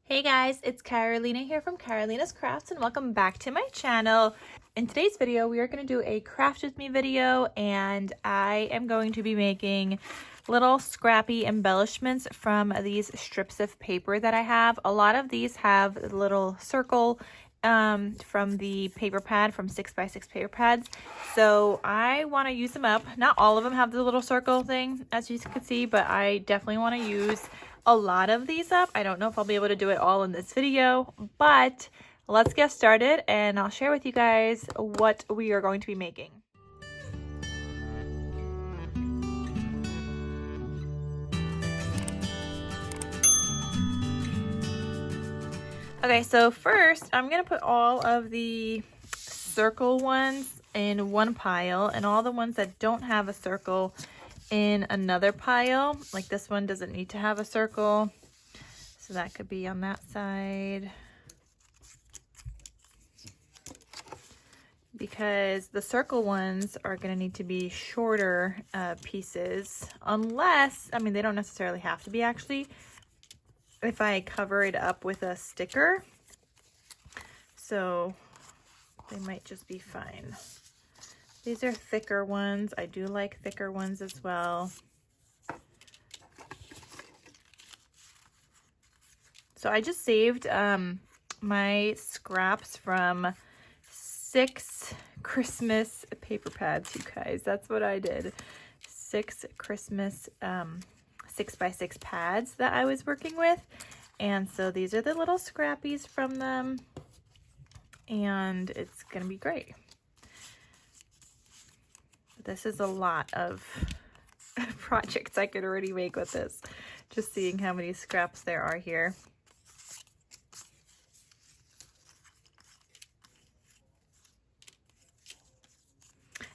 Hey guys, it's Carolina here from KarolinasKrafts and welcome back to my channel. In today's video, we are going to do a craft with me video and I am going to be making little scrappy embellishments from these strips of paper that I have. A lot of these have a little circle from the paper pad, from 6x6 paper pads. So I want to use them up. Not all of them have the little circle thing, as you can see, but I definitely want to use a lot of these up. I don't know if I'll be able to do it all in this video, but let's get started and I'll share with you guys what we are going to be making. Okay, so first I'm gonna put all of the circle ones in one pile and all the ones that don't have a circle in another pile. Like this one doesn't need to have a circle, so that could be on that side, because the circle ones are going to need to be shorter pieces, unless, I mean, they don't necessarily have to be actually, if I cover it up with a sticker, so they might just be fine. These are thicker ones. I do like thicker ones as well. So I just saved my scraps from 6 Christmas paper pads, you guys. That's what I did. 6 Christmas 6x6 pads that I was working with. And so these are the little scrappies from them. And it's going to be great. This is a lot of projects I could already make with this. Just seeing how many scraps there are here.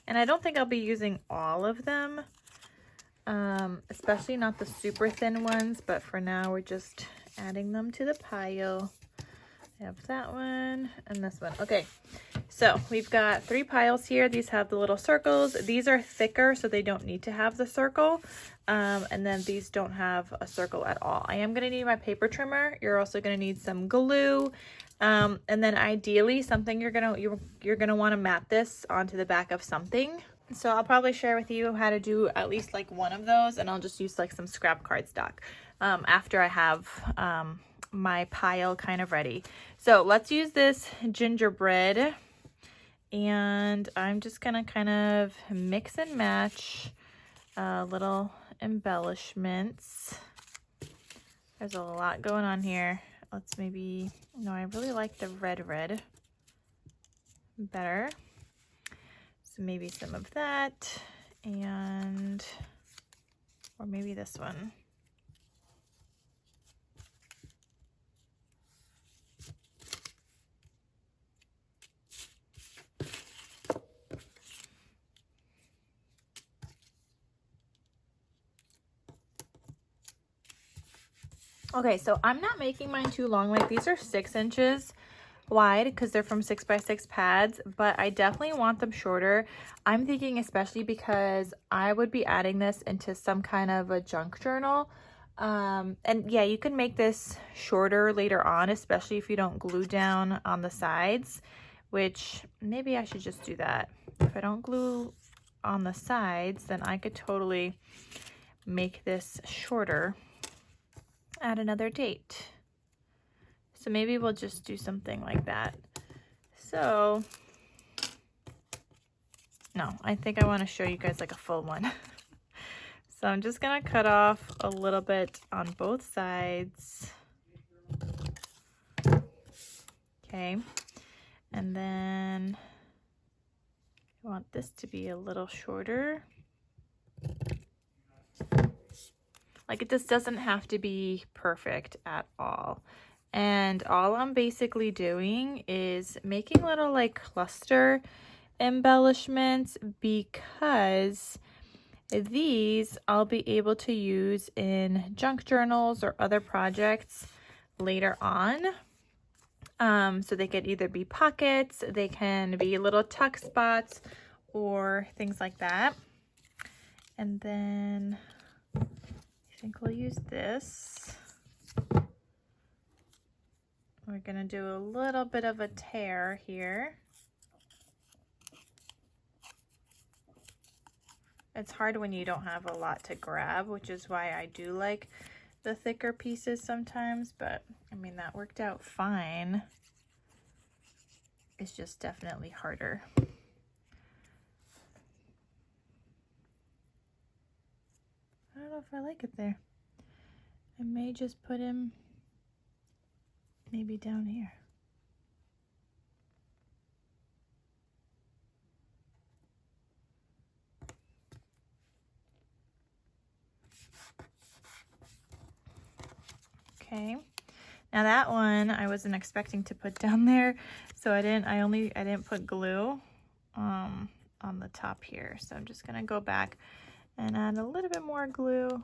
And I don't think I'll be using all of them, especially not the super thin ones, but for now we're just adding them to the pile. I have that one and this one. Okay, so we've got 3 piles here. These have the little circles. These are thicker, so they don't need to have the circle. And then these don't have a circle at all. I am going to need my paper trimmer. You're also going to need some glue. And then ideally something you're gonna want to mat this onto the back of something. So I'll probably share with you how to do at least like one of those, and I'll just use like some scrap cardstock after I have my pile kind of ready. So let's use this gingerbread, and I'm just gonna kind of mix and match little embellishments. There's a lot going on here. Let's maybe, no, I really like the red better. So maybe some of that, and, or maybe this one. Okay, so I'm not making mine too long. Like these are 6 inches wide because they're from 6x6 pads, but I definitely want them shorter. I'm thinking especially because I would be adding this into some kind of a junk journal. And yeah, you can make this shorter later on, especially if you don't glue down on the sides, which maybe I should just do that. If I don't glue on the sides, then I could totally make this shorter at another date. So maybe we'll just do something like that. So no, I think I want to show you guys like a full one. So I'm just gonna cut off a little bit on both sides. Okay, and then I want this to be a little shorter. Like it just doesn't have to be perfect at all. And all I'm basically doing is making little like cluster embellishments, because these I'll be able to use in junk journals or other projects later on. So they could either be pockets, they can be little tuck spots, or things like that. And then I think we'll use this. We're gonna do a little bit of a tear here. It's hard when you don't have a lot to grab, which is why I do like the thicker pieces sometimes, but I mean, that worked out fine. It's just definitely harder. I don't know if I like it there. I may just put him maybe down here. Okay, now that one I wasn't expecting to put down there, so I didn't put glue on the top here. So I'm just gonna go back and add a little bit more glue.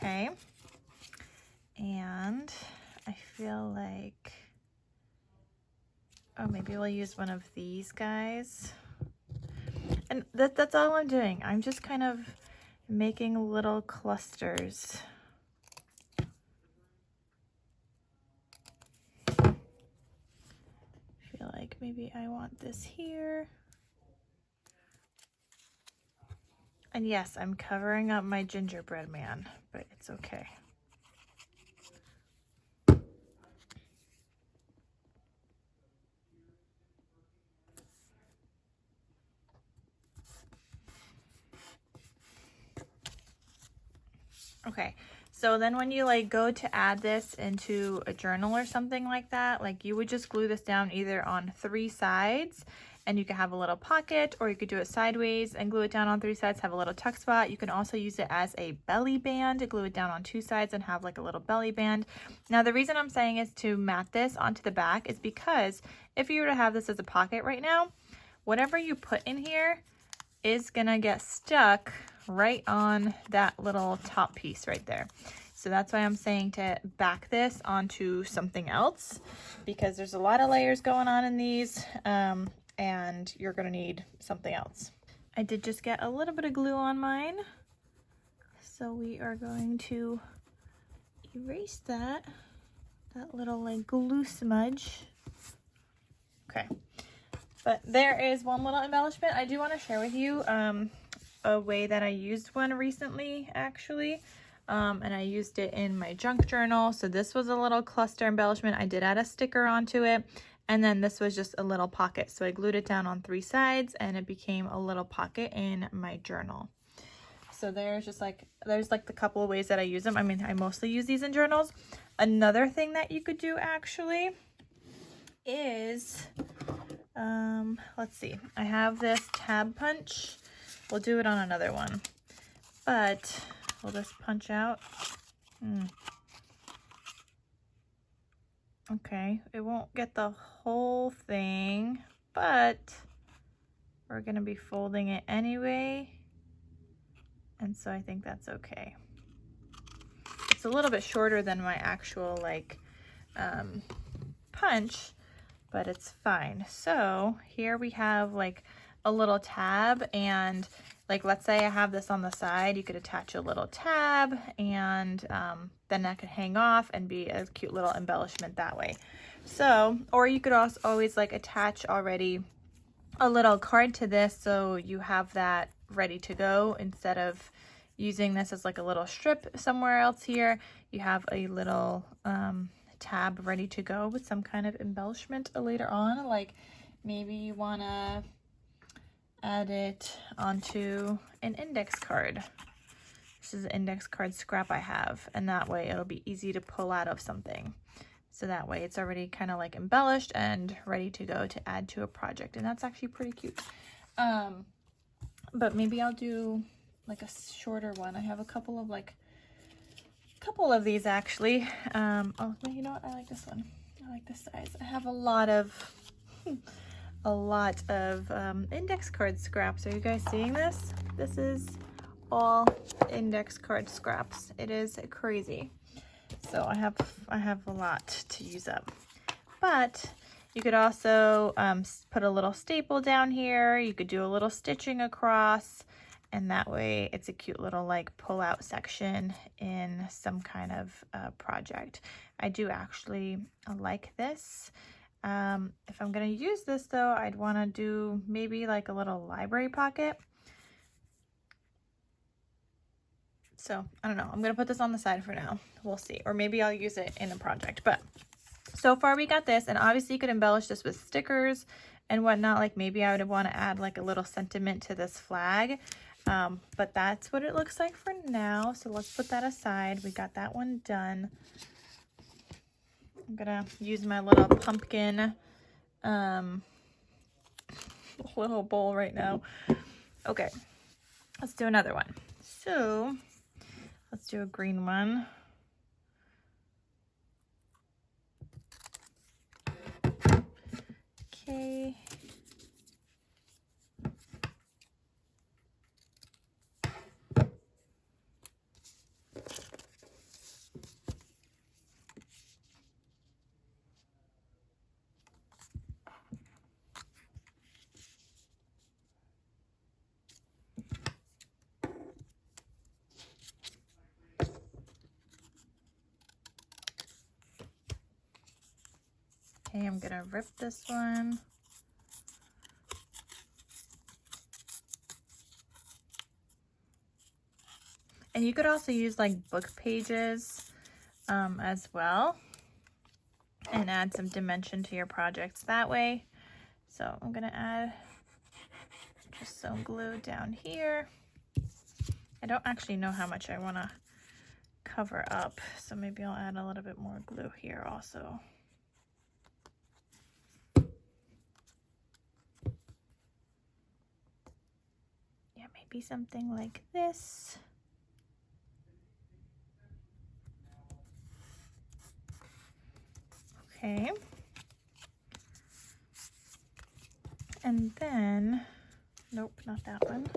Okay, and I feel like, oh, maybe we'll use one of these guys. And that's all I'm doing. I'm just kind of making little clusters. I feel like maybe I want this here. And yes, I'm covering up my gingerbread man, but it's okay. Okay, so then when you like go to add this into a journal or something like that, like you would just glue this down either on 3 sides and you can have a little pocket, or you could do it sideways and glue it down on 3 sides, have a little tuck spot. You can also use it as a belly band, glue it down on 2 sides and have like a little belly band. Now the reason I'm saying is to mat this onto the back is because if you were to have this as a pocket right now, whatever you put in here is gonna get stuck right on that little top piece right there. So that's why I'm saying to back this onto something else, because there's a lot of layers going on in these, and you're gonna need something else. I did just get a little bit of glue on mine, so we are going to erase that little like glue smudge. Okay, but there is one little embellishment I do want to share with you. A way that I used one recently, actually, and I used it in my junk journal. So this was a little cluster embellishment. I did add a sticker onto it, and then this was just a little pocket. So I glued it down on 3 sides and it became a little pocket in my journal. So there's like the couple of ways that I use them. I mean, I mostly use these in journals. Another thing that you could do actually is, let's see, I have this tab punch. We'll do it on another one, but will this punch out? Okay, it won't get the whole thing, but we're gonna be folding it anyway, and so I think that's okay. It's a little bit shorter than my actual like punch, but it's fine. So here we have like a little tab, and like let's say I have this on the side, you could attach a little tab, and then that could hang off and be a cute little embellishment that way. So, or you could also always like attach already a little card to this, so you have that ready to go. Instead of using this as like a little strip somewhere else here, you have a little tab ready to go with some kind of embellishment later on. Like maybe you want to add it onto an index card. This is an index card scrap I have, and that way it'll be easy to pull out of something. So that way it's already kind of like embellished and ready to go to add to a project, and that's actually pretty cute. But maybe I'll do like a shorter one. I have a couple of these actually. Oh, you know what? I like this one. I like this size. I have a lot of index card scraps. Are you guys seeing this? This is all index card scraps. It is crazy. So I have a lot to use up. But you could also put a little staple down here. You could do a little stitching across, and that way it's a cute little like pull out section in some kind of project. I do actually like this. If I'm gonna use this though, I'd want to do maybe like a little library pocket. So I don't know, I'm gonna put this on the side for now. We'll see, or maybe I'll use it in a project. But so far we got this, and obviously you could embellish this with stickers and whatnot. Like maybe I would want to add like a little sentiment to this flag, but that's what it looks like for now. So let's put that aside. We got that one done. I'm gonna use my little pumpkin little bowl right now. Okay, let's do another one. So let's do a green one. Okay. Okay, I'm gonna rip this one. And you could also use like book pages as well, and add some dimension to your projects that way. So I'm gonna add just some glue down here. I don't actually know how much I wanna cover up, so maybe I'll add a little bit more glue here also. Yeah, maybe something like this. Okay. And then, nope, not that one.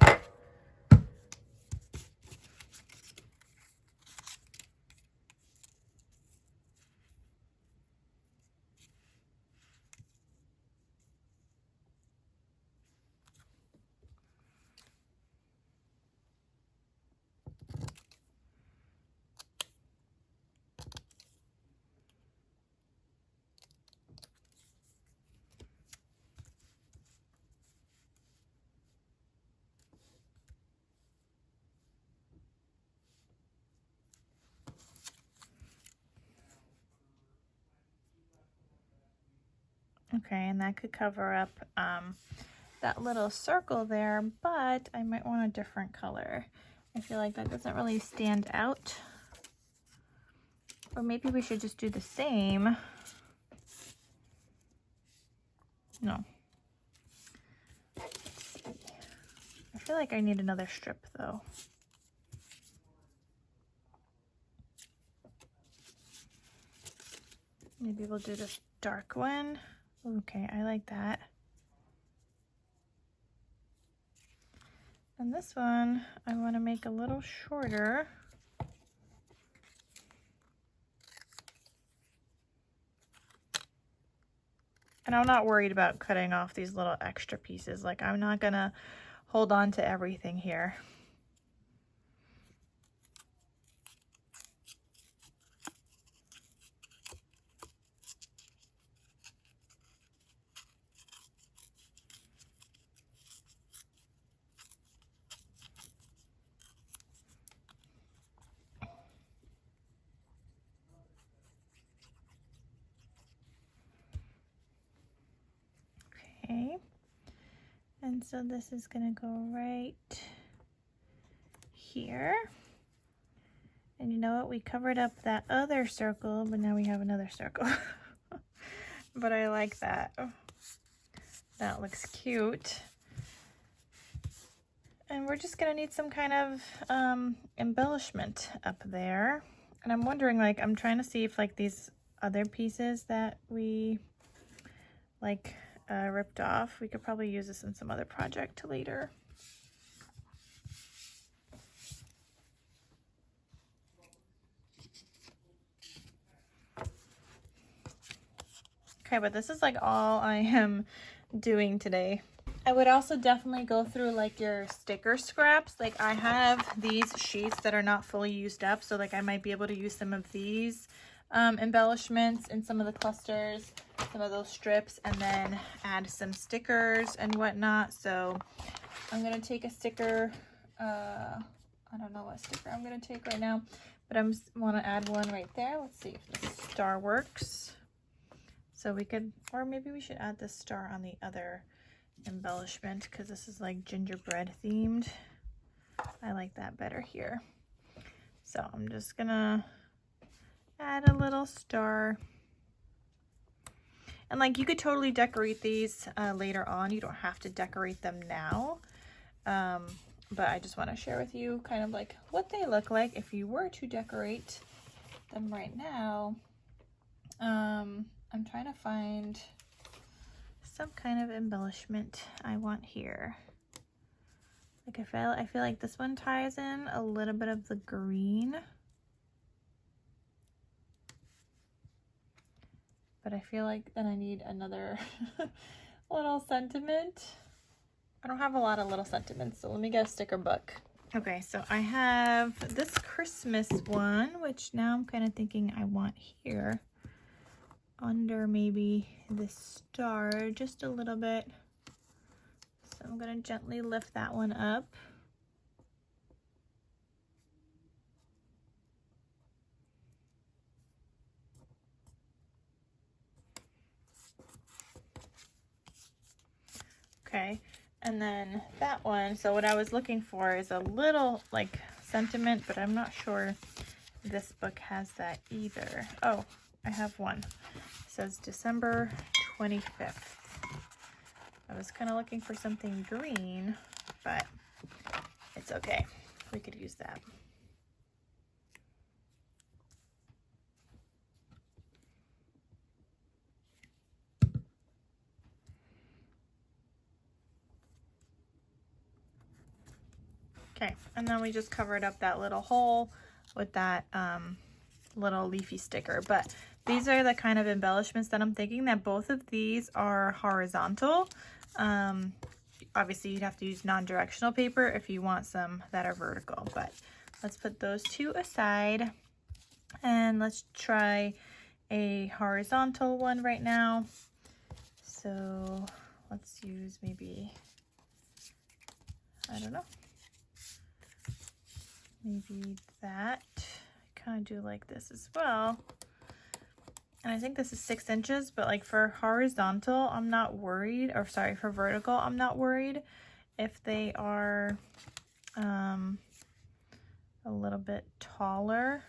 Okay, and that could cover up that little circle there, but I might want a different color. I feel like that doesn't really stand out. Or maybe we should just do the same. No. I feel like I need another strip though. Maybe we'll do this dark one. Okay, I like that. And this one, I want to make a little shorter. And I'm not worried about cutting off these little extra pieces. Like, I'm not gonna hold on to everything here. Okay, and so this is gonna go right here. And you know what? We covered up that other circle, but now we have another circle. But I like that. That looks cute. And we're just gonna need some kind of embellishment up there. And I'm wondering, like, I'm trying to see if like these other pieces that we like ripped off, we could probably use this in some other project later. Okay, but this is like all I am doing today. I would also definitely go through like your sticker scraps. Like I have these sheets that are not fully used up, so like I might be able to use some of these embellishments in some of the clusters, some of those strips, and then add some stickers and whatnot. So I'm gonna take a sticker, I don't know what sticker I'm gonna take right now, but I just want to add one right there. Let's see if the star works. So we could, or maybe we should add this star on the other embellishment because this is like gingerbread themed. I like that better here. So I'm just gonna add a little star. And like you could totally decorate these later on. You don't have to decorate them now. But I just want to share with you kind of like what they look like if you were to decorate them right now. I'm trying to find some kind of embellishment I want here. Like I feel like this one ties in a little bit of the green. But I feel like then I need another little sentiment. I don't have a lot of little sentiments, so let me get a sticker book. Okay, so I have this Christmas one, which now I'm kind of thinking I want here under maybe the star just a little bit. So I'm going to gently lift that one up. Okay, and then that one, so what I was looking for is a little like sentiment, but I'm not sure this book has that either. Oh, I have one. It says December 25th. I was kind of looking for something green, but it's okay. We could use that. Okay, and then we just covered up that little hole with that little leafy sticker. But these are the kind of embellishments that I'm thinking that both of these are horizontal. Obviously you'd have to use non-directional paper if you want some that are vertical, but let's put those two aside and let's try a horizontal one right now. So let's use maybe, I don't know, maybe that. I kind of do like this as well. And I think this is 6 inches, but like for horizontal, I'm not worried, or sorry, for vertical, I'm not worried if they are a little bit taller.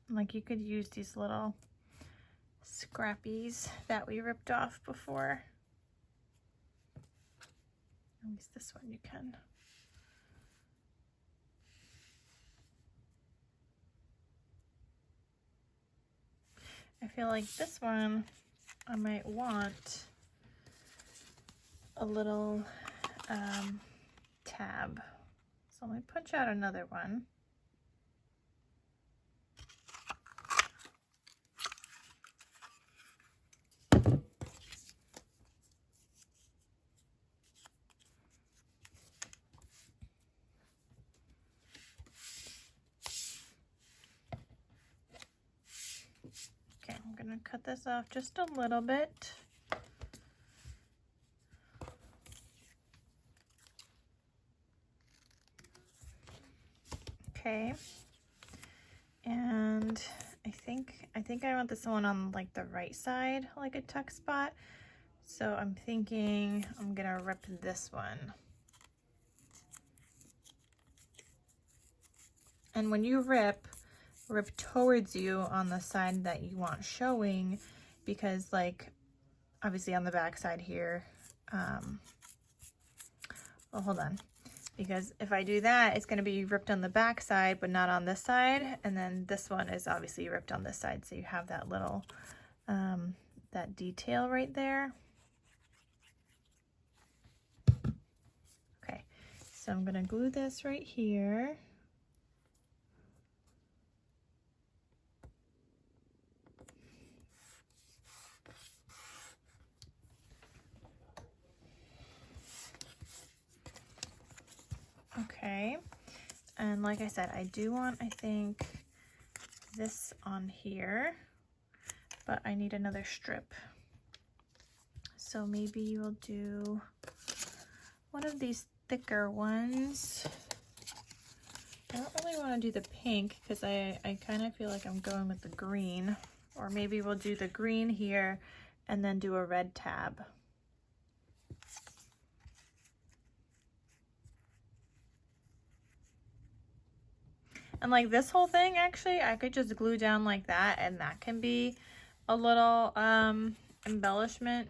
Like you could use these little scrappies that we ripped off before. At least this one you can. I feel like this one I might want a little tab. So let me punch out another one. Okay, I'm gonna cut this off just a little bit. Okay, and I think I want this one on like the right side, like a tuck spot. So I'm thinking I'm gonna rip this one. And when you rip towards you on the side that you want showing, because like obviously on the back side here, well, hold on. Because if I do that, it's going to be ripped on the back side, but not on this side. And then this one is obviously ripped on this side. So you have that little, that detail right there. Okay, so I'm going to glue this right here. Okay, and like I said, I do want, I think, this on here, but I need another strip. So maybe we'll do one of these thicker ones. I don't really want to do the pink because I kind of feel like I'm going with the green. Or maybe we'll do the green here and then do a red tab. And like this whole thing, actually, I could just glue down like that, and that can be a little embellishment.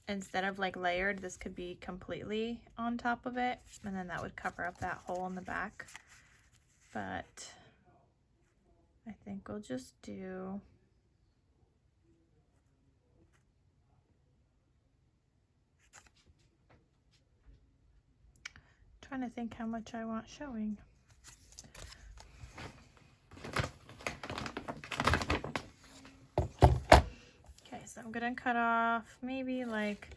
Instead of like layered, this could be completely on top of it, and then that would cover up that hole in the back. But I think we'll just do trying to think how much I want showing. Okay, so I'm gonna cut off maybe like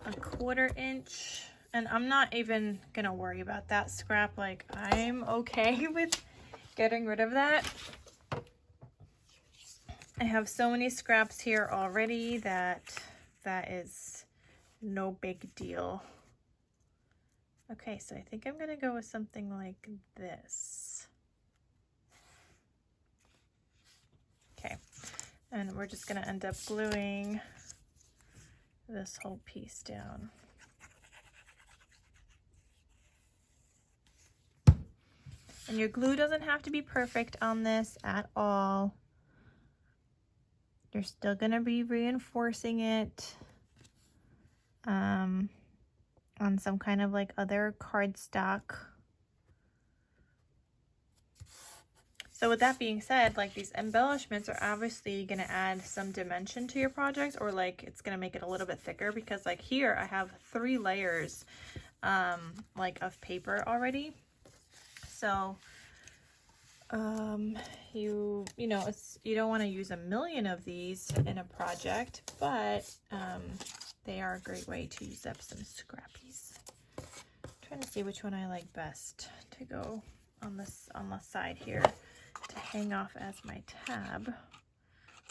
a 1/4 inch, and I'm not even gonna worry about that scrap. Like, I'm okay with getting rid of that. I have so many scraps here already that is no big deal. Okay, so I think I'm gonna go with something like this. Okay, and we're just gonna end up gluing this whole piece down. And your glue doesn't have to be perfect on this at all. You're still gonna be reinforcing it on some kind of like other cardstock. So with that being said, like these embellishments are obviously gonna add some dimension to your project, or like it's gonna make it a little bit thicker, because like here I have 3 layers like of paper already. So you know, you don't want to use 1,000,000 of these in a project, but they are a great way to use up some scrappies. I'm trying to see which one I like best to go on this, on the side here, to hang off as my tab.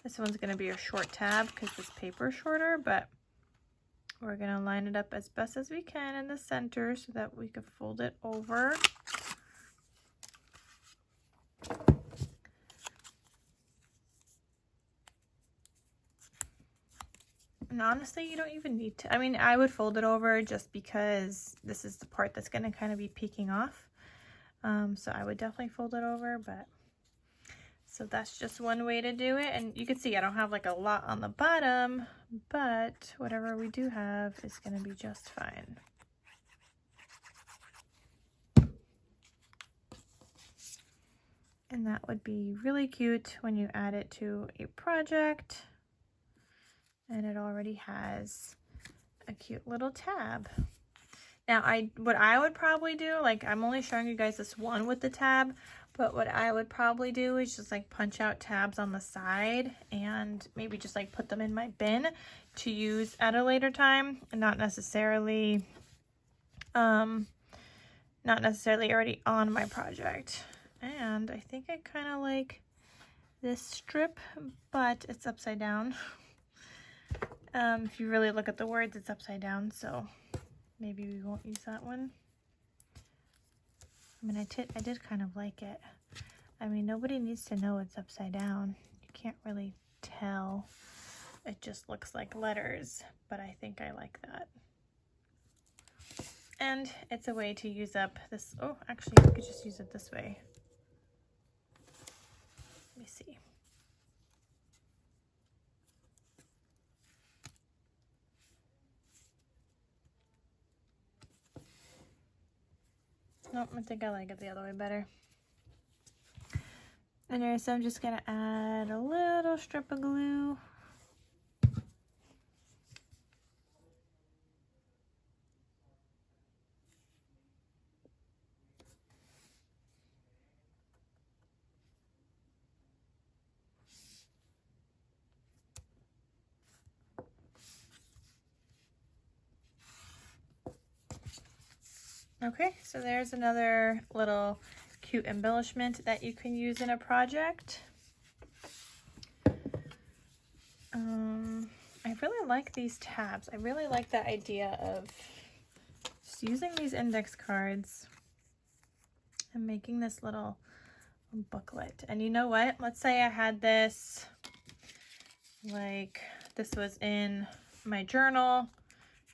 This one's going to be a short tab because this paper is shorter, but we're going to line it up as best as we can in the center so that we can fold it over. And honestly, you don't even need to. I mean, I would fold it over just because this is the part that's going to kind of be peeking off. So I would definitely fold it over, but so that's just one way to do it. And you can see I don't have like a lot on the bottom, but whatever we do have is going to be just fine. And that would be really cute when you add it to a project. And it already has a cute little tab. Now, what I would probably do, like I'm only showing you guys this one with the tab, but what I would probably do is just like punch out tabs on the side and maybe just like put them in my bin to use at a later time, and not necessarily already on my project. And I think I kind of like this strip, but it's upside down. If you really look at the words, it's upside down, so maybe we won't use that one. I mean, I did kind of like it. I mean, nobody needs to know it's upside down. You can't really tell. It just looks like letters, but I think I like that. And it's a way to use up this. Oh, actually, you could just use it this way. Let me see. Nope, I think I like it the other way better. And so I'm just gonna add a little strip of glue. Okay, so there's another little cute embellishment that you can use in a project. I really like these tabs. I really like the idea of just using these index cards and making this little booklet. And you know what? Let's say I had this, like this was in my journal.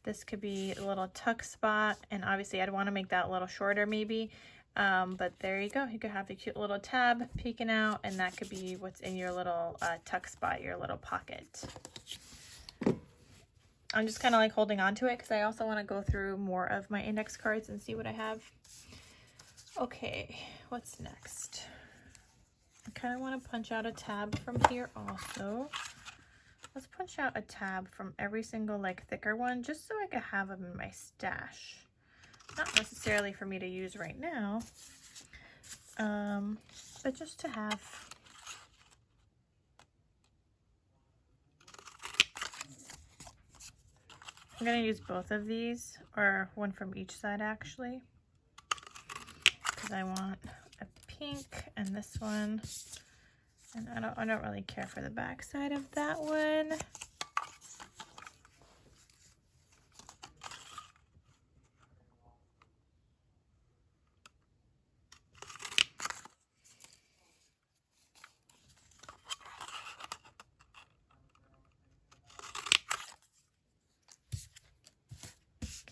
This could be a little tuck spot, and obviously I'd want to make that a little shorter maybe. But there you go. You could have the cute little tab peeking out, and that could be what's in your little tuck spot, your little pocket. I'm just kind of like holding on to it because I also want to go through more of my index cards and see what I have. Okay, what's next? I kind of want to punch out a tab from here also. Let's punch out a tab from every single like thicker one just so I can have them in my stash. Not necessarily for me to use right now, but just to have. I'm going to use both of these, or one from each side actually, because I want a pink and this one, and I don't really care for the back side of that one.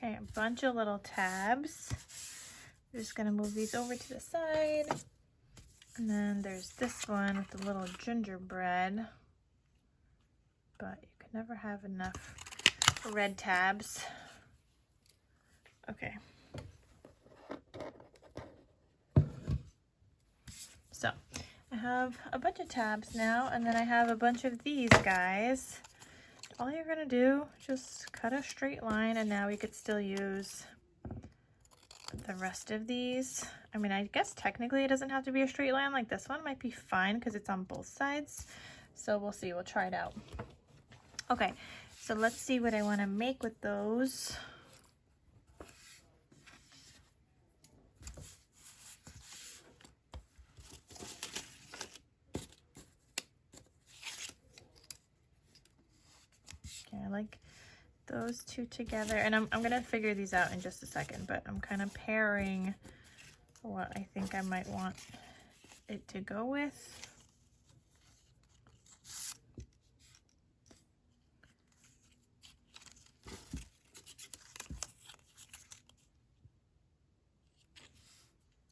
Okay, a bunch of little tabs. I'm just gonna move these over to the side. And then there's this one with the little gingerbread. But you can never have enough red tabs. Okay. So I have a bunch of tabs now, and then I have a bunch of these guys. All you're gonna do, just cut a straight line, and now we could still use the rest of these. I mean, I guess technically it doesn't have to be a straight line. Like this one might be fine because it's on both sides. So we'll see, we'll try it out. Okay, so let's see what I want to make with those. Okay, I like those two together, and I'm gonna figure these out in just a second, but I'm kind of pairing what I think I might want it to go with.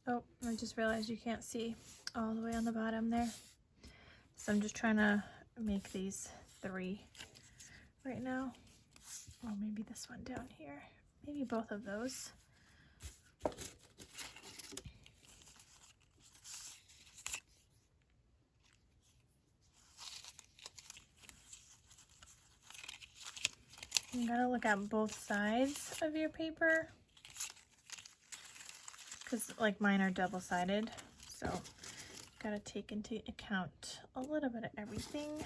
Oh, I just realized you can't see all the way on the bottom there. So I'm just trying to make these 3 right now. Or maybe this one down here. Maybe both of those. You gotta look at both sides of your paper, because like mine are double-sided, so gotta take into account a little bit of everything.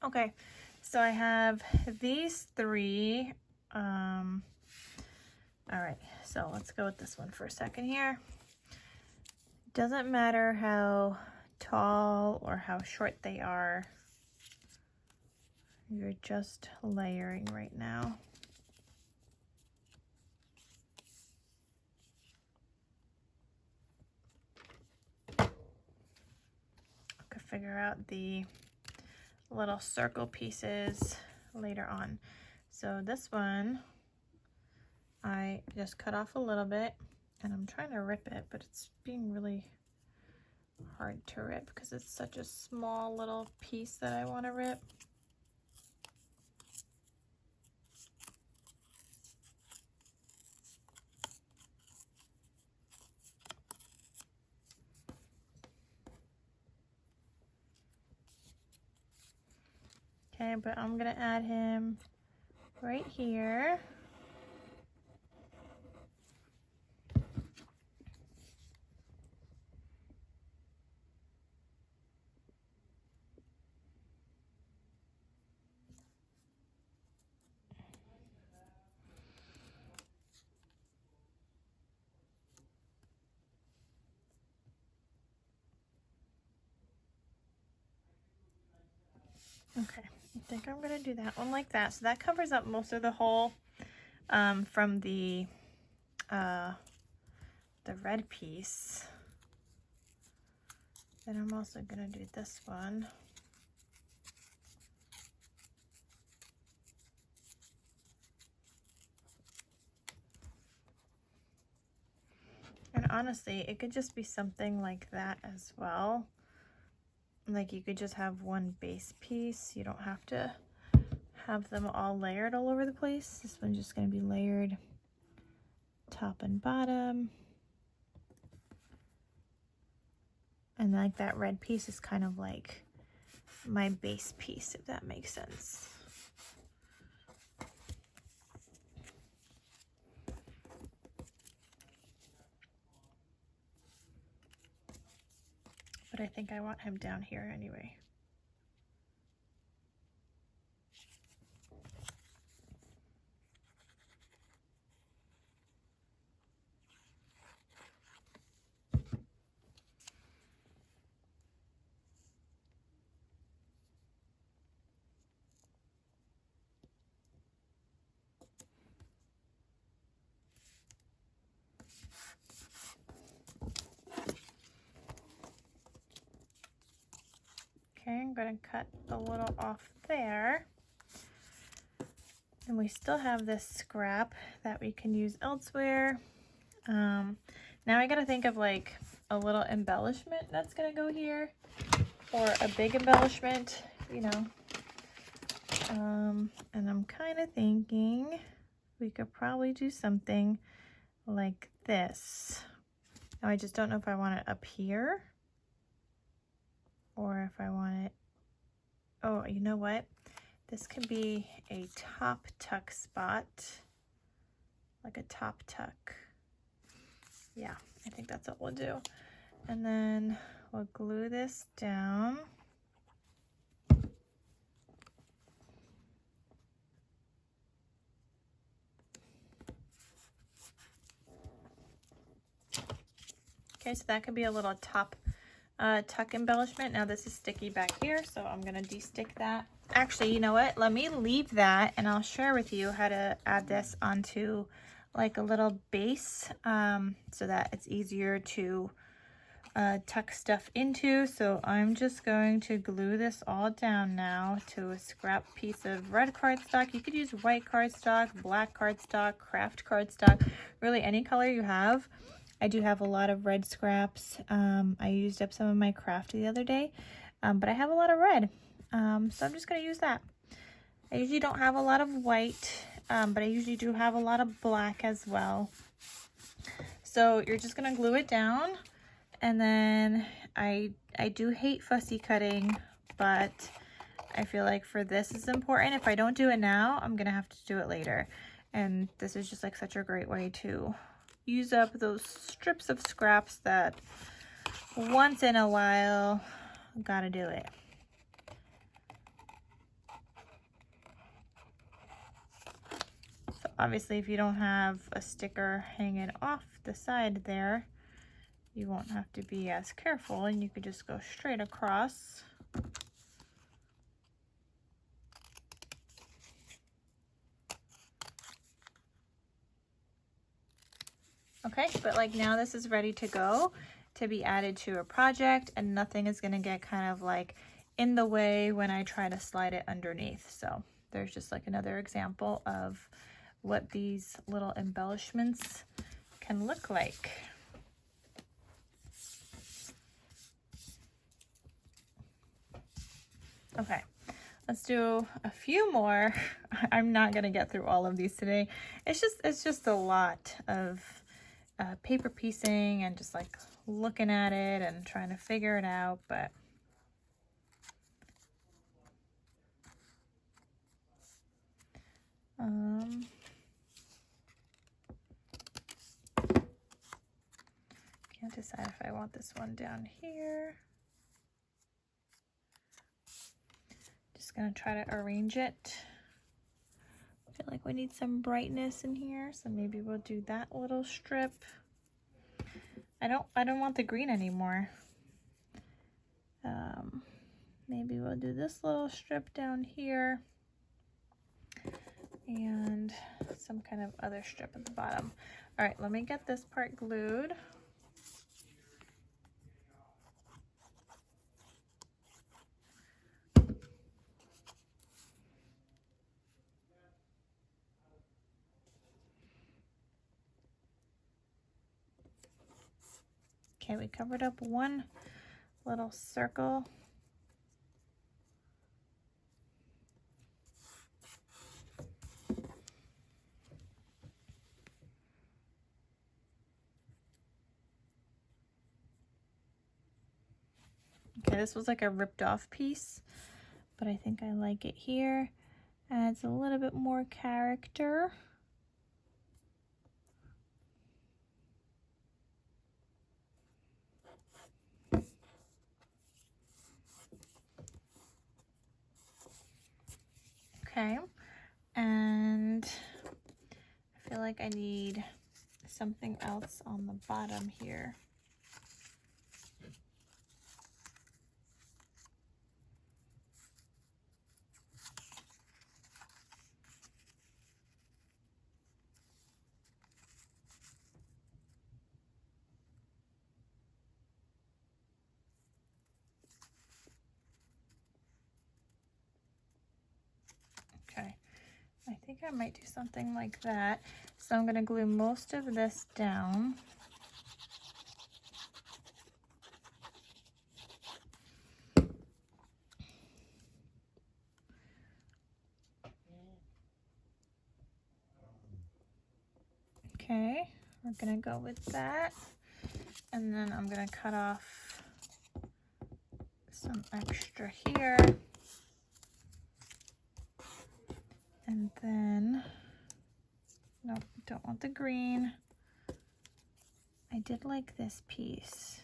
Okay, so I have these 3. All right, so let's go with this one for a second here. Doesn't matter how tall or how short they are. You're just layering right now. I could figure out the little circle pieces later on. So this one, I just cut off a little bit, and I'm trying to rip it, but it's being really hard to rip because it's such a small little piece that I want to rip. Okay, but I'm gonna add him right here. Okay, I think I'm gonna do that one like that. So that covers up most of the hole from the red piece. Then I'm also gonna do this one. And honestly, it could just be something like that as well. Like you could just have one base piece. You don't have to have them all layered all over the place. This one's just going to be layered top and bottom. And like that red piece is kind of like my base piece, if that makes sense. But I think I want him down here anyway. Okay, I'm going to cut a little off there. And we still have this scrap that we can use elsewhere. Now I got to think of like a little embellishment that's going to go here, or a big embellishment, you know. And I'm kind of thinking we could probably do something like this. Now I just don't know if I want it up here or if I want it, oh, you know what? This could be a top tuck spot, like a top tuck. Yeah, I think that's what we'll do. And then we'll glue this down. Okay, so that could be a little top tuck embellishment. Now this is sticky back here, so I'm gonna de-stick that. Actually, you know what? Let me leave that and I'll share with you how to add this onto like a little base so that it's easier to tuck stuff into. So I'm just going to glue this all down now to a scrap piece of red cardstock. You could use white cardstock, black cardstock, craft cardstock, really any color you have. I do have a lot of red scraps. I used up some of my craft the other day, but I have a lot of red. So I'm just going to use that. I usually don't have a lot of white, but I usually do have a lot of black as well. So you're just going to glue it down. And then I do hate fussy cutting, but I feel like for this is important. If I don't do it now, I'm going to have to do it later. And this is just like such a great way to use up those strips of scraps that once in a while, gotta do it. So obviously if you don't have a sticker hanging off the side there, you won't have to be as careful and you could just go straight across. Okay, but like now this is ready to go to be added to a project, and nothing is going to get kind of like in the way when I try to slide it underneath. So there's just like another example of what these little embellishments can look like. Okay, let's do a few more. I'm not going to get through all of these today. It's just a lot of paper piecing and just like looking at it and trying to figure it out, but decide if I want this one down here. Just gonna try to arrange it. I feel like we need some brightness in here, so maybe we'll do that little strip. I don't want the green anymore. Maybe we'll do this little strip down here and some kind of other strip at the bottom. All right, let me get this part glued. Okay, we covered up one little circle. Okay, this was like a ripped off piece, but I think I like it here. Adds a little bit more character. Okay, and I feel like I need something else on the bottom here. Okay, I think I might do something like that. So I'm gonna glue most of this down. Okay, we're gonna go with that. And then I'm gonna cut off some extra here. And then, no, don't want the green. I did like this piece.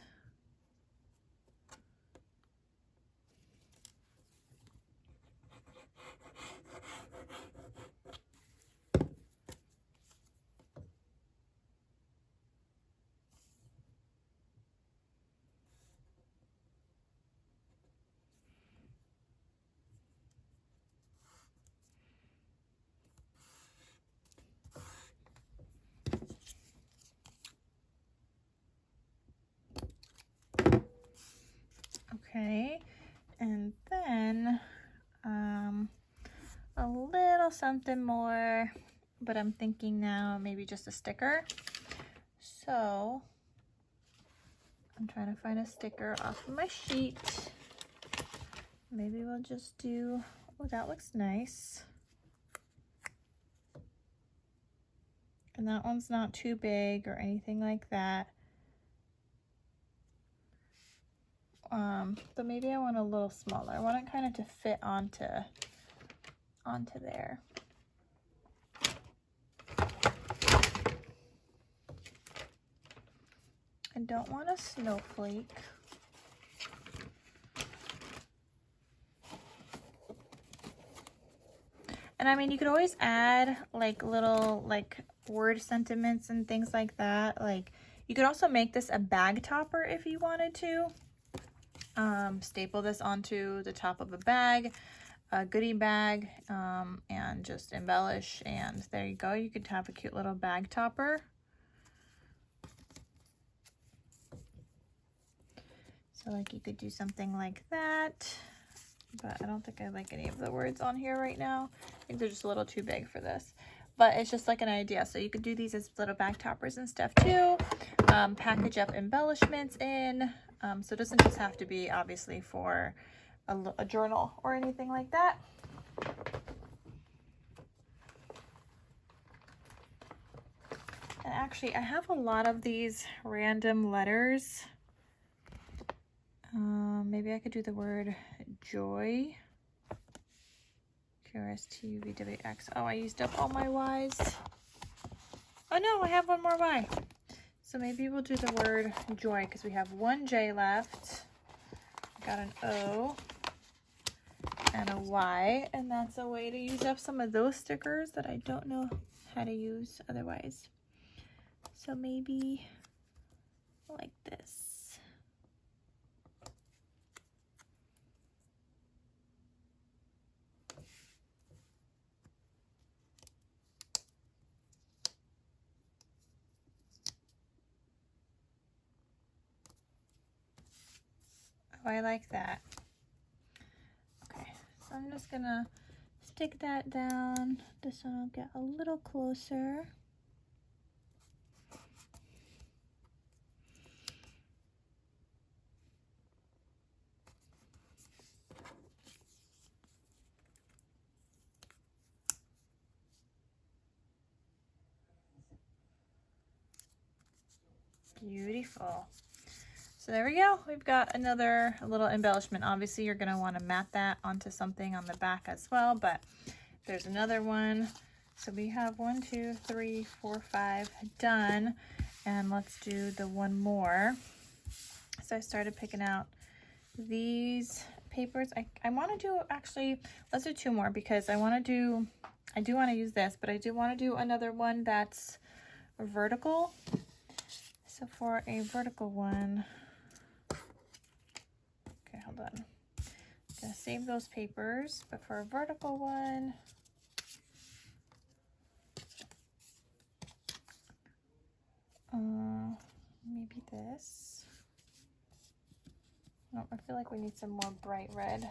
Okay, and then a little something more, but I'm thinking now maybe just a sticker. So I'm trying to find a sticker off of my sheet. Maybe we'll just do, oh, that looks nice. And that one's not too big or anything like that. But maybe I want a little smaller. I want it kind of to fit onto there. I don't want a snowflake. And I mean, you could always add like little like word sentiments and things like that. Like you could also make this a bag topper if you wanted to. Staple this onto the top of a bag, a goodie bag, and just embellish, and there you go. You could have a cute little bag topper. So like you could do something like that, but I don't think I like any of the words on here right now. I think they're just a little too big for this, but it's just like an idea. So you could do these as little bag toppers and stuff too. Package up embellishments in. So it doesn't just have to be obviously for a journal or anything like that. And actually I have a lot of these random letters. Maybe I could do the word joy. QRSTUVWX. Oh, I used up all my Y's. Oh no, I have one more Y. So maybe we'll do the word joy because we have one J left. Got an O and a Y, and that's a way to use up some of those stickers that I don't know how to use otherwise. So maybe like this. Oh, I like that. Okay, so I'm just gonna stick that down. This one will get a little closer. Beautiful. So there we go. We've got another little embellishment. Obviously, you're going to want to mat that onto something on the back as well, but there's another one. So we have 1, 2, 3, 4, 5 done, and let's do the one more. So I started picking out these papers. I want to do, actually, let's do 2 more because I do want to use this, but I do want to do another one that's vertical. So for a vertical one, okay, hold on. I'm gonna save those papers, but for a vertical one, maybe this. Oh, I feel like we need some more bright red.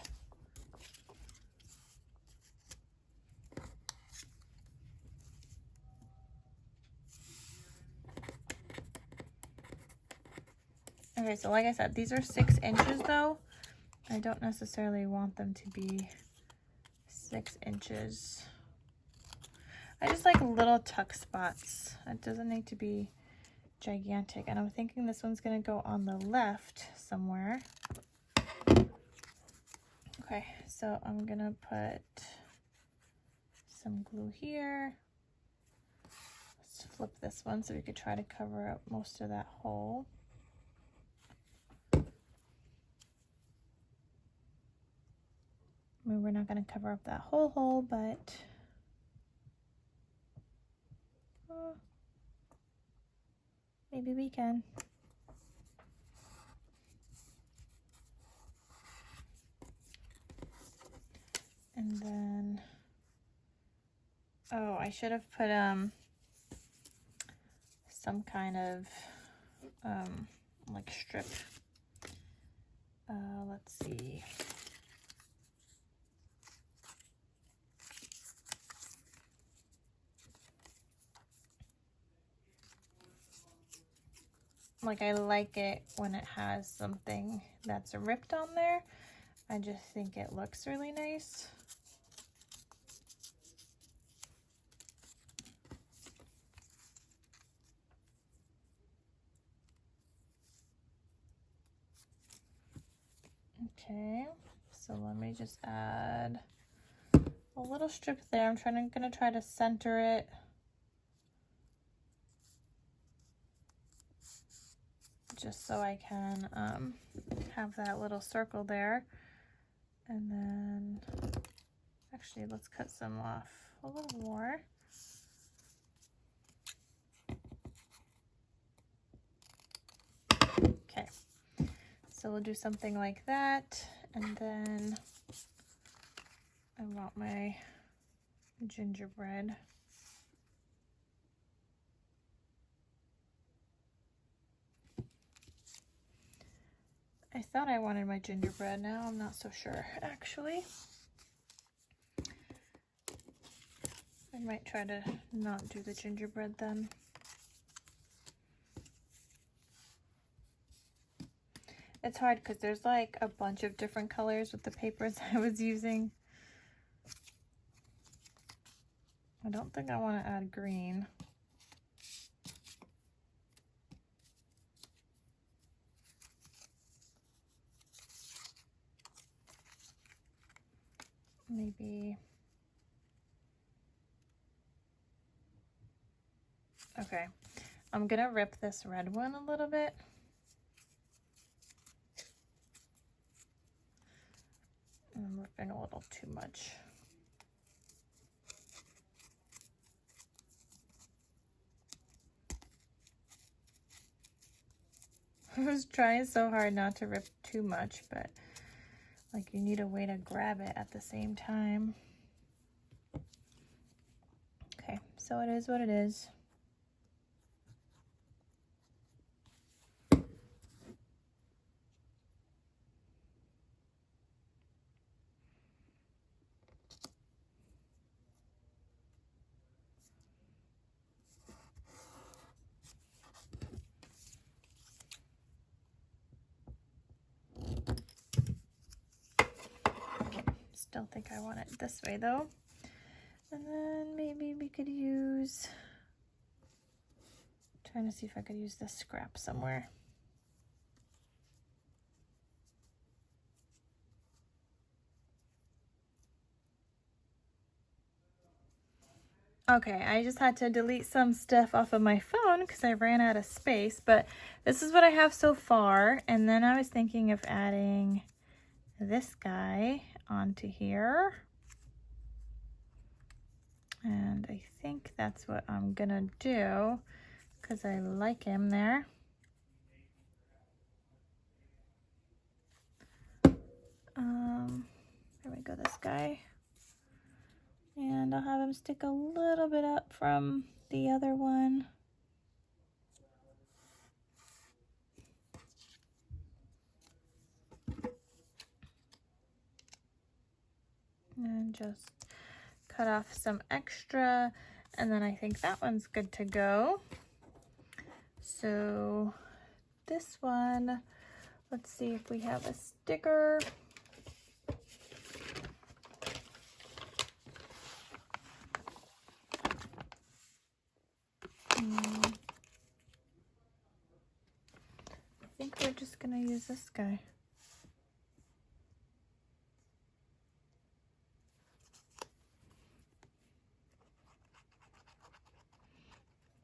Okay, so like I said, these are 6 inches though. I don't necessarily want them to be 6 inches. I just like little tuck spots. It doesn't need to be gigantic. And I'm thinking this one's gonna go on the left somewhere. Okay, so I'm gonna put some glue here. Let's flip this one so we could try to cover up most of that hole. I mean, we're not going to cover up that whole hole, but maybe we can. And then, oh, I should have put some kind of like strip. Let's see. Like, I like it when it has something that's ripped on there. I just think it looks really nice. Okay, so let me just add a little strip there. I'm gonna try to center it. Just so I can have that little circle there. And then, actually, let's cut some off a little more. Okay, so we'll do something like that. And then I want my gingerbread. I thought I wanted my gingerbread. Now I'm not so sure, actually. I might try to not do the gingerbread then. It's hard because there's like a bunch of different colors with the papers I was using. I don't think I want to add green. Maybe. Okay, I'm gonna rip this red one a little bit. I'm ripping a little too much. I was trying so hard not to rip too much, but like you need a way to grab it at the same time. Okay, so it is what it is. Still think I want it this way though. And then maybe we could use, trying to see if I could use this scrap somewhere. Okay, I just had to delete some stuff off of my phone because I ran out of space, but this is what I have so far. And then I was thinking of adding this guy onto here. And I think that's what I'm gonna do because I like him there. There we go, this guy. And I'll have him stick a little bit up from the other one. And just cut off some extra, and then I think that one's good to go. So this one, let's see if we have a sticker. I think we're just gonna use this guy.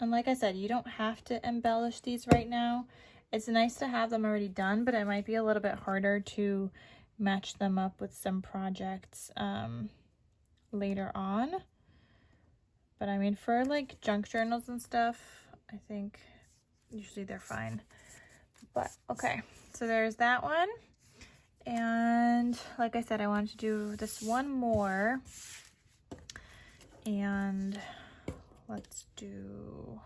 And like I said, you don't have to embellish these right now. It's nice to have them already done, but it might be a little bit harder to match them up with some projects later on. But I mean, for like junk journals and stuff, I think usually they're fine. But okay, so there's that one. And like I said, I wanted to do this one more. And let's do...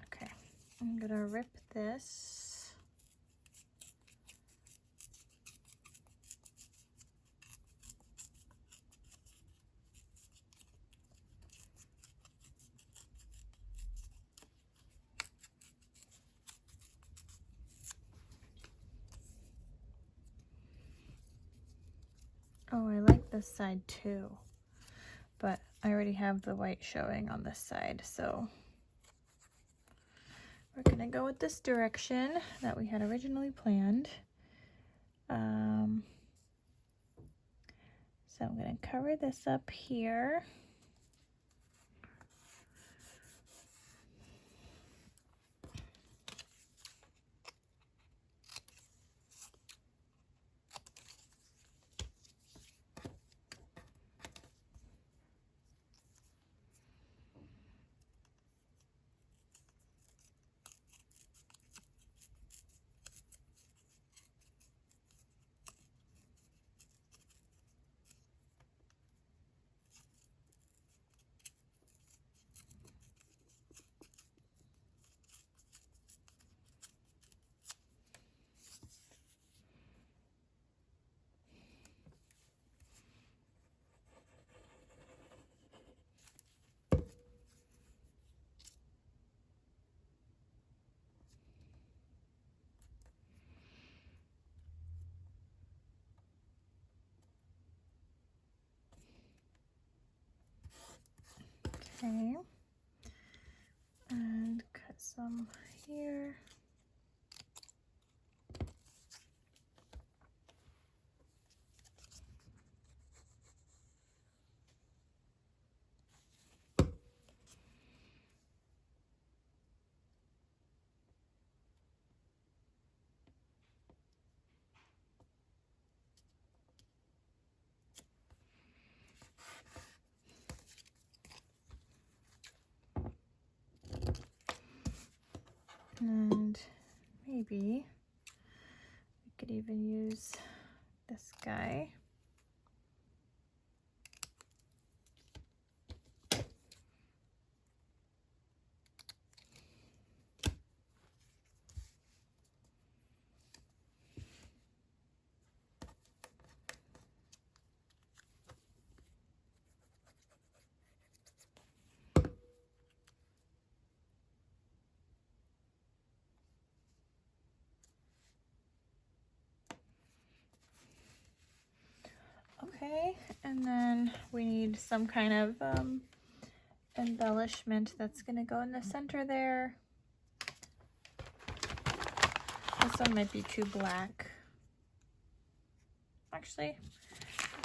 Okay, I'm gonna rip this. Oh, I like this side too, but I already have the white showing on this side, so we're gonna go with this direction that we had originally planned. So I'm gonna cover this up here. Okay. And cut some here. And maybe we could even use this guy. Okay, and then we need some kind of embellishment that's gonna go in the center there. This one might be too black. Actually,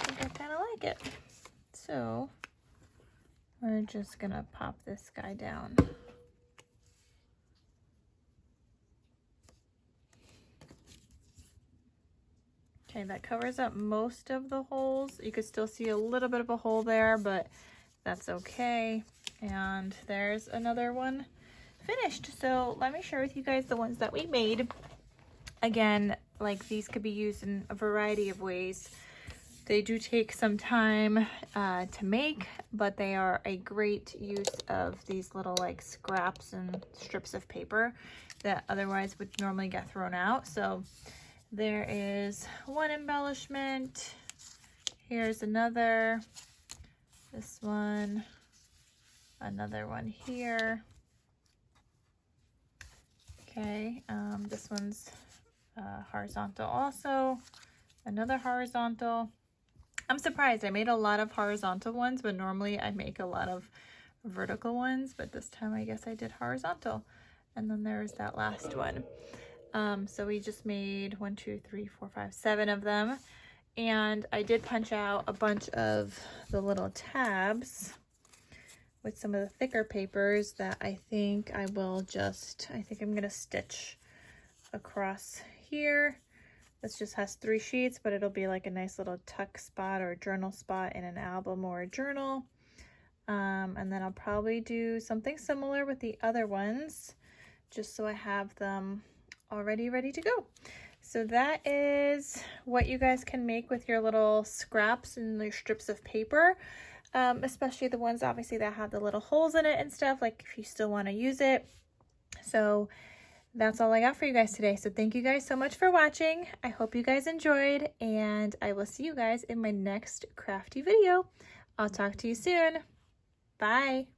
I think I kind of like it. So we're just gonna pop this guy down. Okay, that covers up most of the holes. You could still see a little bit of a hole there, but that's okay. And there's another one finished. So let me share with you guys the ones that we made. Again, like these could be used in a variety of ways. They do take some time to make, but they are a great use of these little like scraps and strips of paper that otherwise would normally get thrown out. So there is one embellishment. Here's another. This one. Another one here. Okay, this one's horizontal also. Another horizontal. I'm surprised. I made a lot of horizontal ones, but normally I make a lot of vertical ones, but this time I guess I did horizontal. And then there's that last one. So we just made 1, 2, 3, 4, 5, 7 of them. And I did punch out a bunch of the little tabs with some of the thicker papers that I think I will just, I think I'm gonna stitch across here. This just has 3 sheets, but it'll be like a nice little tuck spot or journal spot in an album or a journal. And then I'll probably do something similar with the other ones, just so I have them already ready to go. So that is what you guys can make with your little scraps and your strips of paper, especially the ones obviously that have the little holes in it and stuff, like if you still want to use it. So that's all I got for you guys today. So thank you guys so much for watching. I hope you guys enjoyed, and I will see you guys in my next crafty video. I'll talk to you soon. Bye.